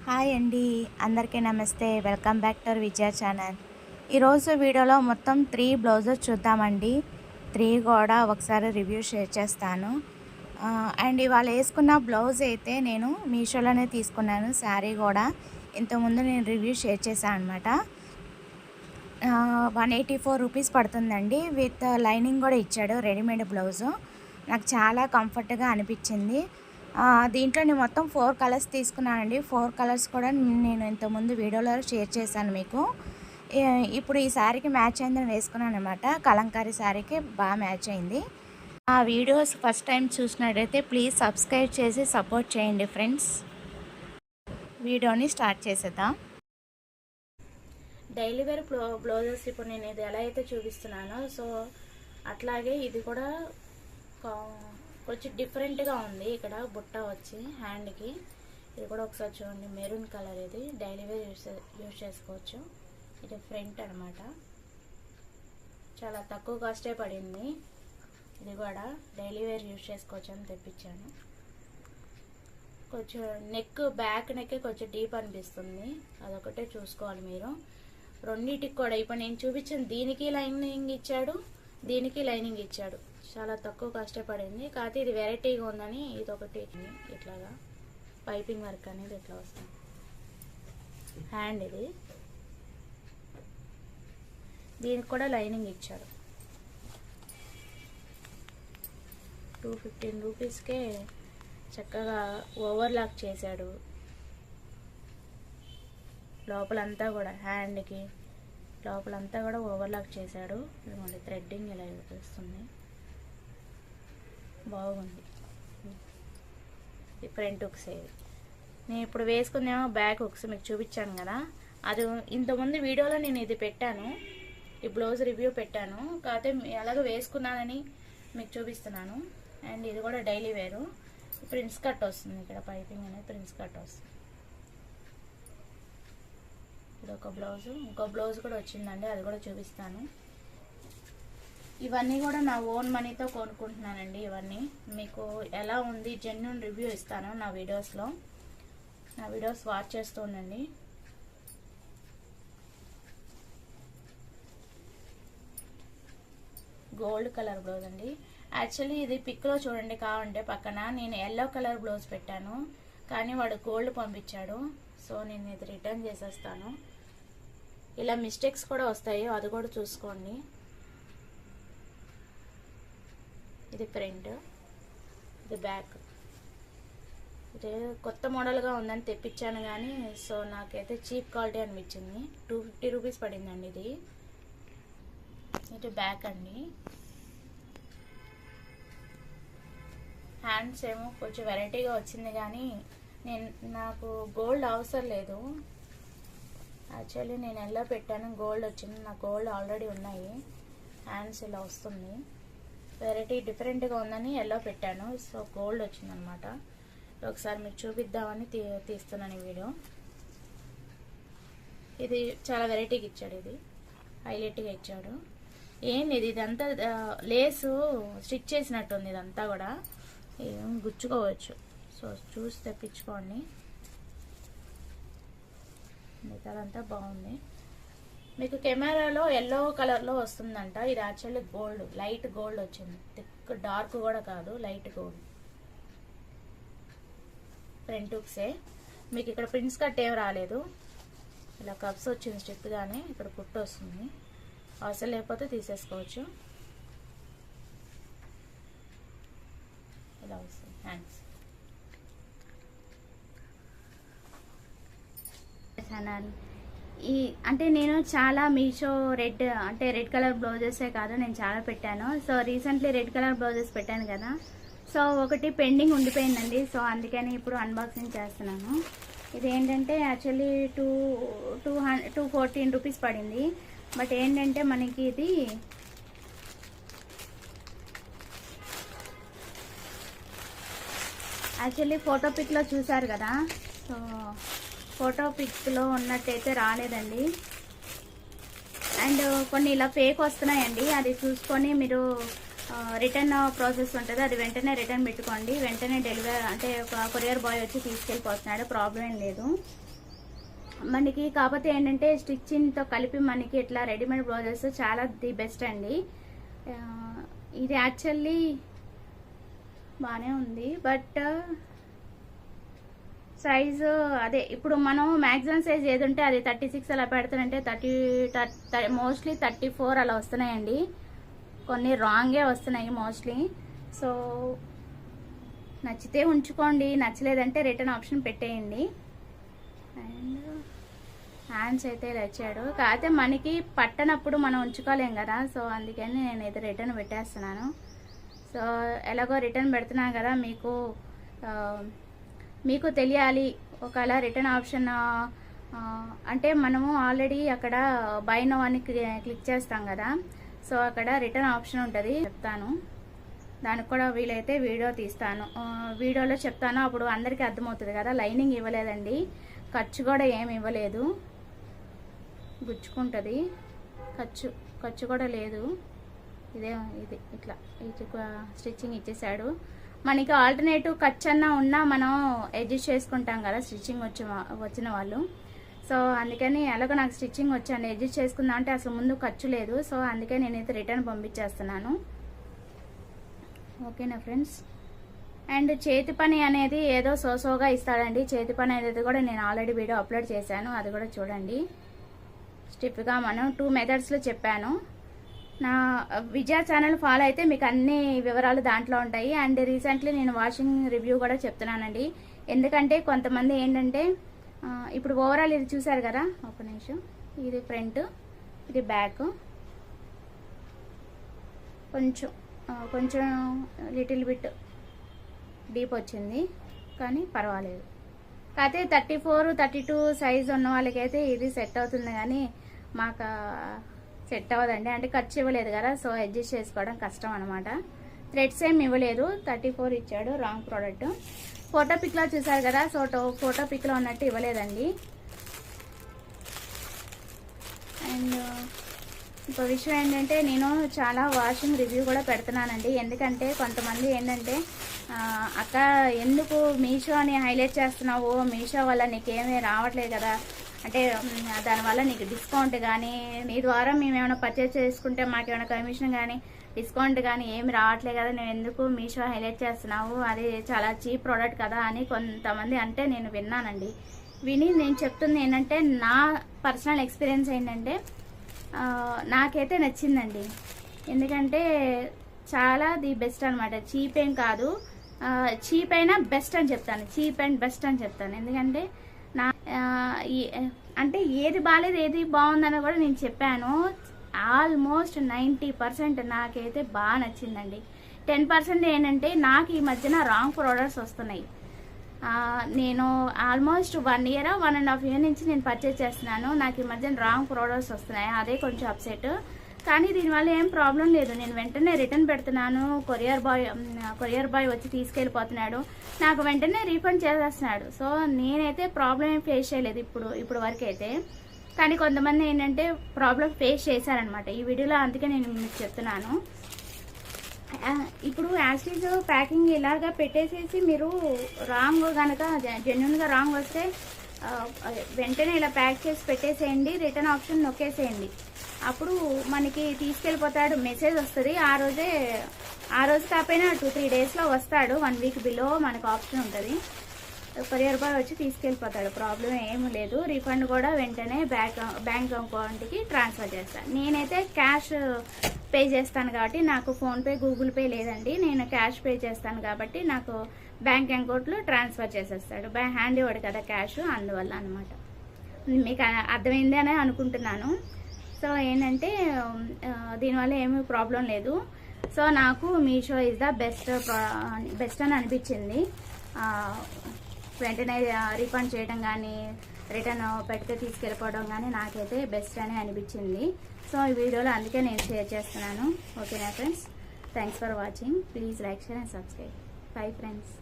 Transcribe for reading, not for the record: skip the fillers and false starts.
Hi అండి, అందరికీ నమస్తే. Welcome back to Vijaya channel. ఈరోజు వీడియోలో మొత్తం 3 బ్లౌజెస్ చూద్దామండి. 3 కూడా ఒకసారి రివ్యూ షేర్ చేస్తాను. అండ్ ఇవాళ వేసుకున్న బ్లౌజ్ అయితే నేను మీషోలోనే తీసుకున్నాను. శారీ కూడా ఇంతకుముందు నేను రివ్యూ షేర్ చేశాను అనమాట. 184 రూపీస్ పడుతుందండి. విత్ లైనింగ్ కూడా ఇచ్చాడు. రెడీమేడ్ బ్లౌజు నాకు చాలా కంఫర్ట్గా అనిపించింది. దీంట్లో నేను మొత్తం 4 కలర్స్ తీసుకున్నానండి. 4 కలర్స్ కూడా నేను ఇంతకుముందు వీడియోలో షేర్ చేశాను మీకు. ఇప్పుడు ఈ శారీకి మ్యాచ్ అయిందని వేసుకున్నాను అనమాట. కలంకారీ శారీకి బాగా మ్యాచ్ అయింది. ఆ వీడియోస్ ఫస్ట్ టైం చూసినట్టయితే ప్లీజ్ సబ్స్క్రైబ్ చేసి సపోర్ట్ చేయండి ఫ్రెండ్స్. వీడియోని స్టార్ట్ చేసేద్దాం. డైలీ వేర్ బ్లౌజెస్ ఇప్పుడు నేను ఇది ఎలా అయితే చూపిస్తున్నానో సో అట్లాగే ఇది కూడా కొంచెం డిఫరెంట్గా ఉంది. ఇక్కడ బుట్ట వచ్చి హ్యాండ్కి ఇది కూడా ఒకసారి చూడండి. మెరూన్ కలర్, ఇది డైలీ వేర్ యూజ్ చేసుకోవచ్చు. ఇది ఫ్రంట్ అనమాట. చాలా తక్కువ కాస్టే పడింది. ఇది కూడా డైలీ వేర్ యూజ్ చేసుకోవచ్చు అని తెప్పించాను. కొంచెం నెక్, బ్యాక్ నెక్ కొంచెం డీప్ అనిపిస్తుంది. అదొకటే చూసుకోవాలి మీరు. రెండింటికి కూడా ఇప్పుడు నేను చూపించిన దీనికి లైనింగ్ ఇచ్చాడు, దీనికి లైనింగ్ ఇచ్చాడు. చాలా తక్కువ కష్టపడింది. కాకపోతే ఇది వెరైటీగా ఉందని ఇది ఒకటి ఇట్లాగా పైపింగ్ వర్క్ అనేది ఇట్లా వస్తుంది. హ్యాండ్ ఇది, దీనికి కూడా లైనింగ్ ఇచ్చాడు. 215 రూపీస్కే చక్కగా ఓవర్లాక్ చేశాడు. లోపలంతా కూడా హ్యాండ్కి లోపలంతా కూడా ఓవర్లాక్ చేశాడు. ఇదిగోండి థ్రెడ్డింగ్ ఇలా వస్తుంది. బాగుంది. ఫ్రంట్ హుక్స్ ఏవి నేను ఇప్పుడు వేసుకుందేమో బ్యాక్ హుక్స్ మీకు చూపించాను కదా. అది ఇంతకుముందు వీడియోలో నేను ఇది పెట్టాను, ఈ బ్లౌజ్ రివ్యూ పెట్టాను. కాకపోతే ఎలాగో వేసుకున్నానని మీకు చూపిస్తున్నాను. అండ్ ఇది కూడా డైలీ వేరు. ప్రిన్స్ కట్ వస్తుంది. ఇక్కడ పైపింగ్ అనేది ప్రిన్స్ కట్ వస్తుంది. ఇది ఒక బ్లౌజు, ఇంకో బ్లౌజ్ కూడా వచ్చిందండి, అది కూడా చూపిస్తాను. ఇవన్నీ కూడా నా ఓన్ మనీతో కొనుక్కుంటున్నానండి. ఇవన్నీ మీకు ఎలా ఉంది జెన్యూన్ రివ్యూ ఇస్తాను నా వీడియోస్లో. నా వీడియోస్ వాచ్ చేస్తూ ఉండండి. గోల్డ్ కలర్ బ్లౌజ్ అండి. యాక్చువల్లీ ఇది పిక్లో చూడండి కావాలంటే పక్కన నేను ఎల్లో కలర్ బ్లౌజ్ పెట్టాను, కానీ వాడు గోల్డ్ పంపించాడు. సో నేను ఇది రిటర్న్ చేసేస్తాను. ఇలా మిస్టేక్స్ కూడా వస్తాయి, అది కూడా చూసుకోండి. ఇది ఫ్రంట్, ఇది బ్యాక్. ఇది కొత్త మోడల్గా ఉందని తెప్పించాను కానీ సో నాకైతే చీప్ క్వాలిటీ అనిపించింది. 250 రూపీస్ పడిందండి ఇది. ఇది బ్యాక్ అండి. హ్యాండ్స్ ఏమో కొంచెం వెరైటీగా వచ్చింది కానీ నాకు గోల్డ్ అవసరం లేదు. యాక్చువల్లీ నేను ఎలా పెట్టాను గోల్డ్ వచ్చింది. నాకు గోల్డ్ ఆల్రెడీ ఉన్నాయి. హ్యాండ్స్ ఇలా వస్తుంది. వెరైటీ డిఫరెంట్గా ఉందని ఎల్లో పెట్టాను. సో గోల్డ్ వచ్చిందనమాట. ఒకసారి మీకు చూపిద్దామని తీస్తున్నాను ఈ వీడియో. ఇది చాలా వెరైటీగా ఇచ్చాడు. ఇది హైలైట్గా ఇచ్చాడు. ఏంది ఇదంతా లేసు స్టిచ్ చేసినట్టుంది. ఇదంతా కూడా ఏం గుచ్చుకోవచ్చు. సో చూసి తెప్పించుకోండి. మిగతాదంతా బాగుంది. మీకు కెమెరాలో ఎల్లో కలర్లో వస్తుందంట. ఇది యాక్చువల్లీ గోల్డ్, లైట్ గోల్డ్ వచ్చింది. థిక్ డార్క్ కూడా కాదు, లైట్ గోల్డ్. ఫ్రంట్ హుక్సే. మీకు ఇక్కడ ప్రిన్స్ కట్ ఏం రాలేదు. ఇలా కప్స్ వచ్చింది స్ట్రిప్ గానే. ఇక్కడ కుట్టు వస్తుంది. అవసరం లేకపోతే తీసేసుకోవచ్చు. ఇలా వస్తుంది హ్యాండ్స్. అంటే నేను చాలా మీషో రెడ్ కలర్ బ్లౌజెసే కాదు నేను చాలా పెట్టాను. So recently red colour blouses పెట్టాను కదా. సో ఒకటి పెండింగ్ ఉండిపోయిందండి. సో అందుకని ఇప్పుడు అన్బాక్సింగ్ చేస్తున్నాను. ఇది ఏంటంటే యాక్చువల్లీ 214 రూపీస్ పడింది. బట్ ఏంటంటే మనకి ఇది యాక్చువల్లీ ఫోటో పిక్లో చూసారు కదా. సో ఫోటో పిక్లో ఉన్నట్టయితే రాలేదండి. అండ్ కొన్ని ఇలా ఫేక్ వస్తున్నాయండి. అది చూసుకొని మీరు రిటర్న్ ప్రాసెస్ ఉంటుంది, అది వెంటనే రిటర్న్ పెట్టుకోండి. వెంటనే డెలివరీ అంటే ఒక కొరియర్ బాయ్ వచ్చి తీసుకెళ్ళిపోతున్నాడు, ప్రాబ్లం ఏం లేదు. మనకి కాకపోతే ఏంటంటే స్టిచ్చింగ్తో కలిపి మనకి ఇట్లా రెడీమేడ్ బ్లౌజెస్ చాలా ది బెస్ట్ అండి. ఇది యాక్చువల్లీ బాగానే ఉంది, బట్ సైజు అదే ఇప్పుడు మనం మ్యాక్సిమం సైజ్ ఏది ఉంటే అది 36 అలా పెడుతుంటే మోస్ట్లీ 34 అలా వస్తున్నాయండి. కొన్ని రాంగే వస్తున్నాయి మోస్ట్లీ. సో నచ్చితే ఉంచుకోండి, నచ్చలేదంటే రిటర్న్ ఆప్షన్ పెట్టేయండి. అండ్ హ్యాండ్స్ అయితే ఇలా ఇచ్చాడు, కాకపోతే మనకి పట్టనప్పుడు మనం ఉంచుకోలేం కదా, సో అందుకని నేనైతే రిటర్న్ పెట్టేస్తున్నాను. సో ఎలాగో రిటర్న్ పెడుతున్నాను కదా, మీకు తెలియాలి. ఒకవేళ రిటర్న్ ఆప్షన్ అంటే మనము ఆల్రెడీ అక్కడ బై నౌ అని క్లిక్ చేస్తాం కదా, సో అక్కడ రిటర్న్ ఆప్షన్ ఉంటుంది, చెప్తాను. దానికి కూడా వీలైతే వీడియో తీస్తాను, వీడియోలో చెప్తాను, అప్పుడు అందరికీ అర్థమవుతుంది కదా. లైనింగ్ ఇవ్వలేదండి, ఖర్చు కూడా ఏమి ఇవ్వలేదు, గుచ్చుకుంటుంది, ఖర్చు కూడా లేదు. ఇది ఇట్లా స్టిచ్చింగ్ ఇచ్చేసాడు. మనకి ఆల్టర్నేటివ్ ఖర్చు అన్నా ఉన్నా మనం అడ్జస్ట్ చేసుకుంటాం కదా స్టిచ్చింగ్ వచ్చిన వాళ్ళు. సో అందుకని ఎలాగో నాకు స్టిచ్చింగ్ వచ్చాను, అడ్జస్ట్ చేసుకుందాం అంటే అసలు ముందు ఖర్చు లేదు. సో అందుకే నేనైతే రిటర్న్ పంపించేస్తున్నాను. ఓకేనా ఫ్రెండ్స్. అండ్ చేతి పని అనేది ఏదో సోగా ఇస్తాడండి. చేతి పని అనేది కూడా నేను ఆల్రెడీ వీడియో అప్లోడ్ చేశాను, అది కూడా చూడండి. స్టెప్గా మనం 2 మెథడ్స్లో చెప్పాను. నా విజయ ఛానల్ ఫాలో అయితే మీకు అన్ని వివరాలు దాంట్లో ఉంటాయి. అండ్ రీసెంట్లీ నేను వాషింగ్ రివ్యూ కూడా చెప్తున్నానండి. ఎందుకంటే కొంతమంది ఏంటంటే ఇప్పుడు ఓవరాల్ ఇది చూసారు కదా, ఒక నిమిషం, ఇది ఫ్రంట్, ఇది బ్యాక్, కొంచెం లిటిల్ బిట్ డీప్ వచ్చింది, కానీ పర్వాలేదు. కాకపోతే 34, 32 సైజ్ ఉన్న వాళ్ళకైతే ఇది సెట్ అవుతుంది, కానీ మాకు సెట్ అవ్వదండి. అంటే ఖర్చు ఇవ్వలేదు కదా, సో అడ్జస్ట్ చేసుకోవడం కష్టం అనమాట. థ్రెడ్స్ ఏమి ఇవ్వలేదు, 34 ఇచ్చాడు. Wrong product. ఫోటో పిక్లో చూసారు కదా, సో ఫోటో పిక్లో ఉన్నట్టు ఇవ్వలేదండి. అండ్ ఇంకో విషయం ఏంటంటే నేను చాలా వాషింగ్ రివ్యూ కూడా పెడుతున్నానండి. ఎందుకంటే కొంతమంది ఏంటంటే అక్క ఎందుకు మీషో అని హైలైట్ చేస్తున్నావు, మీషో వల్ల నీకేమీ రావట్లేదు కదా, అంటే దానివల్ల నీకు డిస్కౌంట్ కానీ, నీ ద్వారా మేము ఏమైనా పర్చేస్ చేసుకుంటే మాకేమైనా కమిషన్ కానీ డిస్కౌంట్ కానీ ఏమి రావట్లేదు కదా, నువ్వు ఎందుకు మీషో హైలైట్ చేస్తున్నావు, అది చాలా చీప్ ప్రోడక్ట్ కదా అని కొంతమంది అంటే నేను విన్నానండి. విని నేను చెప్తుంది ఏంటంటే నా పర్సనల్ ఎక్స్పీరియన్స్ ఏంటంటే నాకైతే నచ్చిందండి. ఎందుకంటే చాలా ది బెస్ట్ అనమాట. చీప్ ఏం కాదు, చీప్ అయినా బెస్ట్ అని చెప్తాను, చీప్ అండ్ బెస్ట్ అని చెప్తాను. ఎందుకంటే నా అంటే ఏది బాగాలేదు ఏది బాగుందని కూడా నేను చెప్పాను. ఆల్మోస్ట్ 90% నాకైతే బాగా నచ్చిందండి. 10% ఏంటంటే నాకు ఈ మధ్యన రాంగ్ ప్రోడక్ట్స్ వస్తున్నాయి. నేను ఆల్మోస్ట్ 1 year 1.5 year నుంచి నేను పర్చేజ్ చేస్తున్నాను. నాకు ఈ మధ్యన రాంగ్ ప్రోడక్ట్స్ వస్తున్నాయి, అదే కొంచెం అప్సెట్. కానీ దీనివల్ల ఏం ప్రాబ్లం లేదు, నేను వెంటనే రిటర్న్ పెడుతున్నాను. కొరియర్ బాయ్ వచ్చి తీసుకెళ్ళిపోతున్నాడు, నాకు వెంటనే రీఫండ్ చేసేస్తున్నాడు. సో నేనైతే ప్రాబ్లం ఏం ఫేస్ చేయలేదు ఇప్పుడు వరకు అయితే. కానీ కొంతమంది ఏంటంటే ప్రాబ్లం ఫేస్ చేశారనమాట ఈ వీడియోలో, అందుకే నేను మీకు చెప్తున్నాను. ఇప్పుడు యాస్టీజ్ ప్యాకింగ్ ఇలాగా పెట్టేసేసి మీరు రాంగ్ కనుక జెన్యున్గా రాంగ్ వస్తే వెంటనే ఇలా ప్యాక్ చేసి పెట్టేసేయండి, రిటర్న్ ఆప్షన్ నొక్కేసేయండి. అప్పుడు మనకి తీసుకెళ్ళిపోతాడు, మెసేజ్ వస్తుంది. ఆ రోజు కాకపోయినా 2-3 daysలో వస్తాడు. 1 week బిలో మనకు ఆప్షన్ ఉంటుంది. కొరియర్ బాయ్ వచ్చి తీసుకెళ్ళిపోతాడు, ప్రాబ్లం ఏమీ లేదు. రీఫండ్ కూడా వెంటనే బ్యాంక్ అకౌంట్కి ట్రాన్స్ఫర్ చేస్తాను. నేనైతే క్యాష్ పే చేస్తాను కాబట్టి నాకు ఫోన్పే గూగుల్ పే లేదండి, నేను క్యాష్ పే చేస్తాను కాబట్టి నాకు బ్యాంక్ అకౌంట్లో ట్రాన్స్ఫర్ చేసేస్తాడు. హ్యాండ్ ఇవ్వడు కదా క్యాష్, అందువల్ల అనమాట. మీకు అర్థమైంది అని అనుకుంటున్నాను. సో ఏంటంటే దీనివల్ల ఏమీ ప్రాబ్లం లేదు. సో నాకు మీషో ఇస్ ద బెస్ట్ అని అనిపించింది. వెంటనే రీఫండ్ చేయడం కానీ రిటర్న్ పెడితే తీసుకెళ్ళిపోవడం కానీ నాకైతే బెస్ట్ అని అనిపించింది. సో ఈ వీడియోలో అందుకే నేను షేర్ చేస్తున్నాను. ఓకేనా friends, thanks for watching. Please like, share and subscribe. Bye friends.